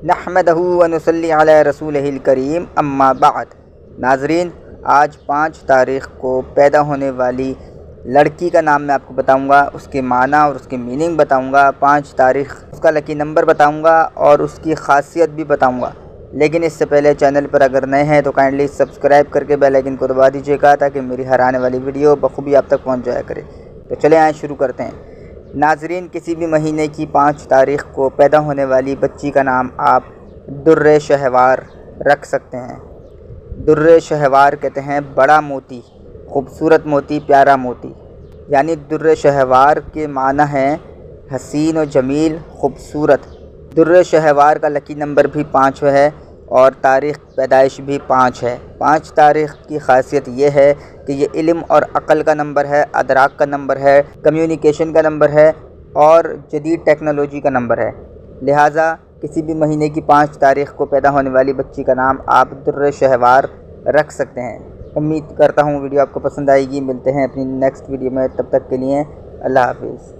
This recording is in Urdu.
نحمدہ و نصلی علی رسولہ الکریم اما بعد۔ ناظرین، آج 5 تاریخ کو پیدا ہونے والی لڑکی کا نام میں آپ کو بتاؤں گا، اس کے معنی اور اس کے میننگ بتاؤں گا، 5 تاریخ اس کا لکی نمبر بتاؤں گا اور اس کی خاصیت بھی بتاؤں گا۔ لیکن اس سے پہلے چینل پر اگر نئے ہیں تو کائنڈلی سبسکرائب کر کے بیل آئیکن کو دبا دیجیے گا تاکہ میری ہر آنے والی ویڈیو بخوبی آپ تک پہنچ جایا کرے۔ تو چلیں آئیں شروع کرتے ہیں۔ ناظرین، کسی بھی مہینے کی 5 تاریخ کو پیدا ہونے والی بچی کا نام آپ در شہوار رکھ سکتے ہیں۔ در شہوار کہتے ہیں بڑا موتی، خوبصورت موتی، پیارا موتی، یعنی در شہوار کے معنی ہیں حسین و جمیل، خوبصورت۔ در شہوار کا لکی نمبر بھی 5 ہے اور تاریخ پیدائش بھی 5 ہے۔ 5 تاریخ کی خاصیت یہ ہے کہ یہ علم اور عقل کا نمبر ہے، ادراک کا نمبر ہے، کمیونیکیشن کا نمبر ہے اور جدید ٹیکنالوجی کا نمبر ہے۔ لہٰذا کسی بھی مہینے کی 5 تاریخ کو پیدا ہونے والی بچی کا نام آپ در شہوار رکھ سکتے ہیں۔ امید کرتا ہوں ویڈیو آپ کو پسند آئے گی۔ ملتے ہیں اپنی نیکسٹ ویڈیو میں، تب تک کے لیے اللہ حافظ۔